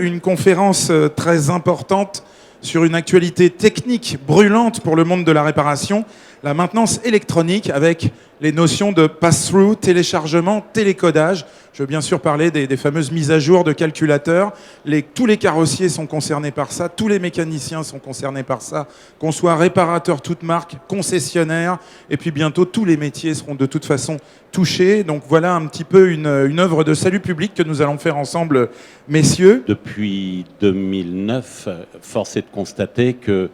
Une conférence très importante sur une actualité technique brûlante pour le monde de la réparation, la maintenance électronique avec les notions de pass-through, téléchargement, télécodage. Je veux bien sûr parler des fameuses mises à jour de calculateurs. Tous les carrossiers sont concernés par ça, tous les mécaniciens sont concernés par ça, qu'on soit réparateur toute marque, concessionnaire, et puis bientôt tous les métiers seront de toute façon touchés. Donc voilà un petit peu une œuvre de salut public que nous allons faire ensemble, messieurs. Depuis 2009, force est de constater que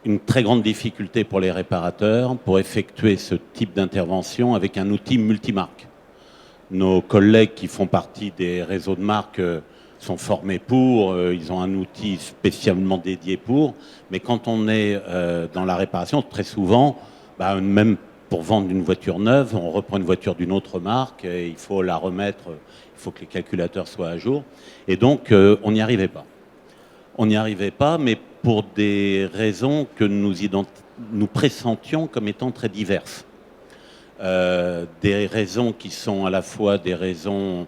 une très grande difficulté pour les réparateurs pour effectuer ce type d'intervention avec un outil multimarque. Nos collègues qui font partie des réseaux de marques sont formés pour, ils ont un outil spécialement dédié pour, mais quand on est dans la réparation, très souvent, même pour vendre une voiture neuve, on reprend une voiture d'une autre marque et il faut la remettre, il faut que les calculateurs soient à jour. Et donc, on n'y arrivait pas. On n'y arrivait pas, mais pour des raisons que nous pressentions comme étant très diverses. Des raisons qui sont à la fois des raisons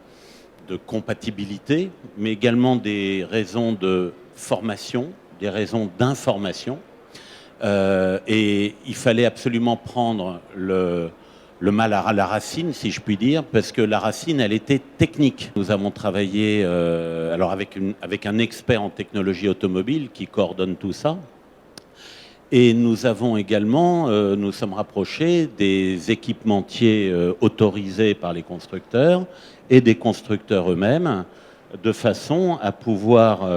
de compatibilité, mais également des raisons de formation, des raisons d'information. Et il fallait absolument prendre le mal à la racine, si je puis dire, parce que la racine, elle était technique. Nous avons travaillé alors avec un expert en technologie automobile qui coordonne tout ça. Et nous avons également, nous sommes rapprochés des équipementiers autorisés par les constructeurs et des constructeurs eux-mêmes, de façon à pouvoir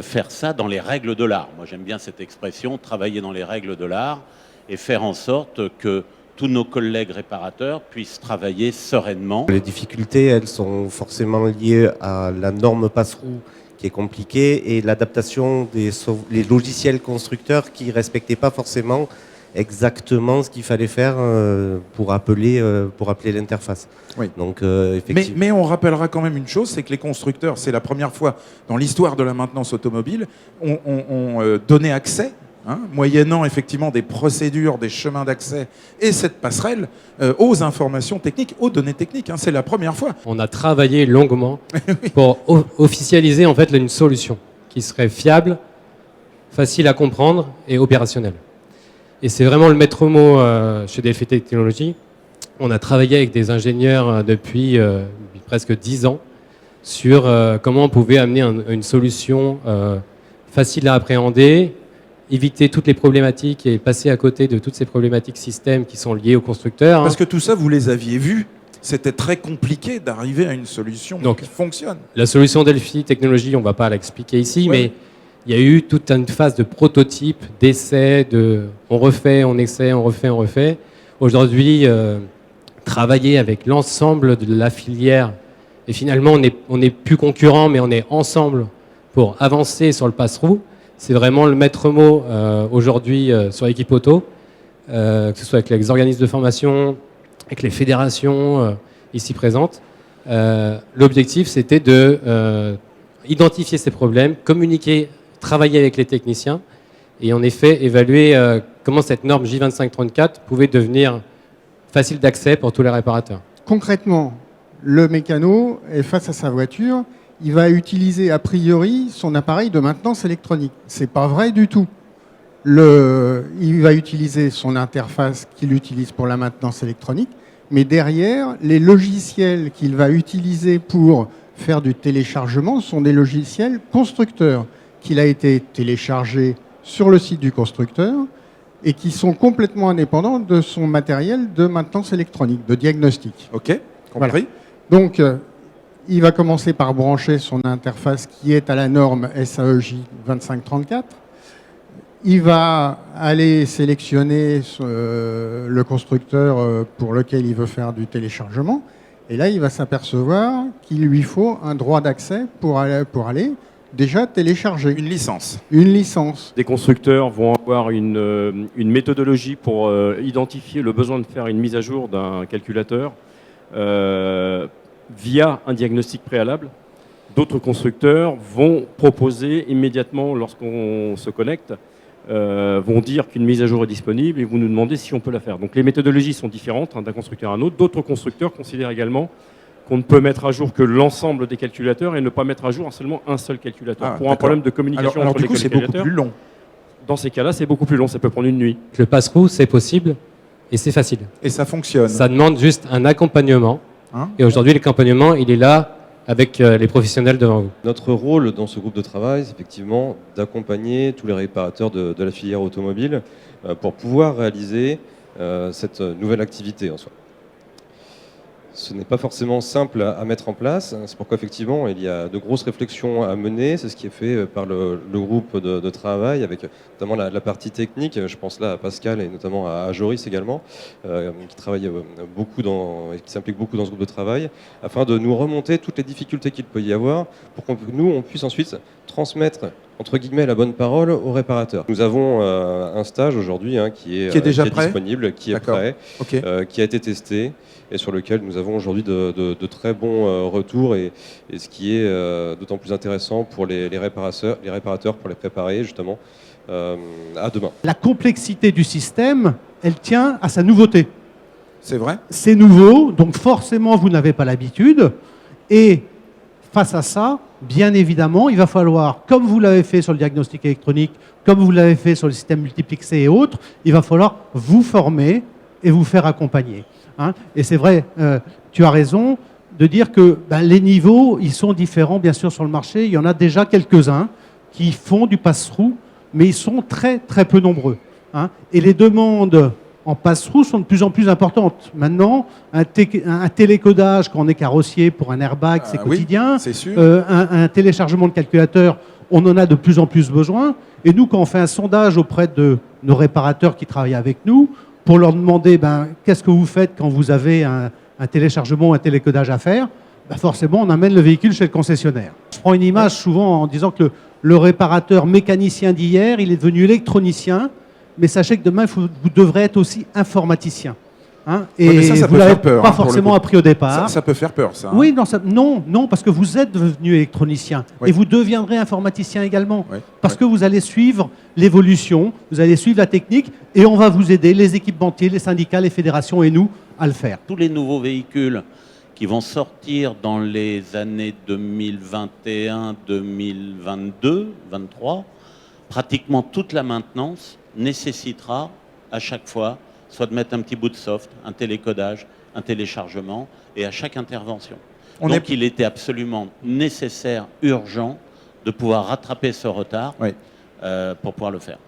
faire ça dans les règles de l'art. Moi, j'aime bien cette expression, travailler dans les règles de l'art et faire en sorte que tous nos collègues réparateurs puissent travailler sereinement. Les difficultés, elles sont forcément liées à la norme pass-through qui est compliquée et l'adaptation des logiciels constructeurs qui ne respectaient pas forcément exactement ce qu'il fallait faire pour appeler l'interface. Oui. Donc, effectivement. Mais on rappellera quand même une chose, c'est que les constructeurs, c'est la première fois dans l'histoire de la maintenance automobile, ont donné accès, moyennant effectivement des procédures, des chemins d'accès et cette passerelle aux informations techniques, aux données techniques. C'est la première fois. On a travaillé longuement pour officialiser en fait une solution qui serait fiable, facile à comprendre et opérationnelle. Et c'est vraiment le maître mot chez DLFI Technologies. On a travaillé avec des ingénieurs depuis presque 10 ans sur comment on pouvait amener une solution facile à appréhender, éviter toutes les problématiques et passer à côté de toutes ces problématiques système qui sont liées aux constructeurs. Parce que tout ça, vous les aviez vus. C'était très compliqué d'arriver à une solution qui fonctionne. La solution DLFI Technologies, on ne va pas l'expliquer ici, mais il y a eu toute une phase de prototype, d'essai, on refait, on essaie, on refait, on refait. Aujourd'hui, travailler avec l'ensemble de la filière, et finalement, on n'est plus concurrents, mais on est ensemble pour avancer sur le pass-through. C'est vraiment le maître mot aujourd'hui sur l'équipe auto, que ce soit avec les organismes de formation, avec les fédérations ici présentes. L'objectif, c'était de identifier ces problèmes, communiquer, travailler avec les techniciens et en effet évaluer comment cette norme J2534 pouvait devenir facile d'accès pour tous les réparateurs. Concrètement, le mécano est face à sa voiture. Il va utiliser a priori son appareil de maintenance électronique. C'est pas vrai du tout. Il va utiliser son interface qu'il utilise pour la maintenance électronique, mais derrière, les logiciels qu'il va utiliser pour faire du téléchargement sont des logiciels constructeurs qu'il a été téléchargé sur le site du constructeur et qui sont complètement indépendants de son matériel de maintenance électronique, de diagnostic. Ok, compris. Voilà. Donc, il va commencer par brancher son interface qui est à la norme SAEJ 2534. Il va aller sélectionner le constructeur pour lequel il veut faire du téléchargement. Et là, il va s'apercevoir qu'il lui faut un droit d'accès pour aller déjà télécharger. Une licence. Une licence. Des constructeurs vont avoir une méthodologie pour identifier le besoin de faire une mise à jour d'un calculateur via un diagnostic préalable. D'autres constructeurs vont proposer immédiatement, lorsqu'on se connecte, vont dire qu'une mise à jour est disponible et vous nous demandez si on peut la faire. Donc les méthodologies sont différentes d'un constructeur à un autre. D'autres constructeurs considèrent également qu'on ne peut mettre à jour que l'ensemble des calculateurs et ne pas mettre à jour seulement un seul calculateur. Pour un problème de communication alors entre du les coup, c'est beaucoup calculateurs. plus long. Dans ces cas-là, c'est beaucoup plus long, ça peut prendre une nuit. Le pass-through, c'est possible et c'est facile. Et ça fonctionne. Ça demande juste un accompagnement. Hein Et aujourd'hui, l'accompagnement, il est là avec les professionnels devant vous. Notre rôle dans ce groupe de travail, c'est effectivement d'accompagner tous les réparateurs de la filière automobile pour pouvoir réaliser cette nouvelle activité en soi. Ce n'est pas forcément simple à mettre en place, c'est pourquoi effectivement il y a de grosses réflexions à mener, c'est ce qui est fait par le groupe de travail avec notamment la partie technique, je pense là à Pascal et notamment à Joris également, qui travaille beaucoup et qui s'implique beaucoup dans ce groupe de travail, afin de nous remonter toutes les difficultés qu'il peut y avoir pour que nous on puisse ensuite transmettre entre guillemets la bonne parole aux réparateurs. Nous avons un stage aujourd'hui qui est déjà prêt, disponible, qui est prêt, Okay. qui a été testé et sur lequel nous avons aujourd'hui de très bons retours et ce qui est d'autant plus intéressant pour les réparateurs pour les préparer justement à demain. La complexité du système, elle tient à sa nouveauté. C'est vrai? C'est nouveau, donc forcément vous n'avez pas l'habitude. Et face à ça, bien évidemment, il va falloir, comme vous l'avez fait sur le diagnostic électronique, comme vous l'avez fait sur le système multiplexé et autres, il va falloir vous former et vous faire accompagner. Et c'est vrai, tu as raison de dire que les niveaux, ils sont différents bien sûr sur le marché. Il y en a déjà quelques-uns qui font du pass-through, mais ils sont très très peu nombreux. Et les demandes en pass-through sont de plus en plus importantes. Maintenant, un télécodage quand on est carrossier pour un airbag, c'est quotidien. Oui, c'est sûr. Un téléchargement de calculateur, on en a de plus en plus besoin. Et nous, quand on fait un sondage auprès de nos réparateurs qui travaillent avec nous, pour leur demander qu'est-ce que vous faites quand vous avez un téléchargement ou un télécodage à faire, forcément, on amène le véhicule chez le concessionnaire. Je prends une image souvent en disant que le réparateur mécanicien d'hier, il est devenu électronicien, mais sachez que demain, vous devrez être aussi informaticien. Et mais ça vous peut ne l'avez faire peur, pas pour le forcément coup. appris au départ. Ça peut faire peur, ça. Oui, non, parce que vous êtes devenu électronicien Oui. et vous deviendrez informaticien également. Oui. Parce que vous allez suivre l'évolution, vous allez suivre la technique et on va vous aider, les équipementiers, les syndicats, les fédérations et nous, à le faire. Tous les nouveaux véhicules qui vont sortir dans les années 2021, 2022, 2023, pratiquement toute la maintenance nécessitera à chaque fois soit de mettre un petit bout de soft, un télécodage, un téléchargement, et à chaque intervention. Donc il était absolument nécessaire, urgent, de pouvoir rattraper ce retard pour pouvoir le faire.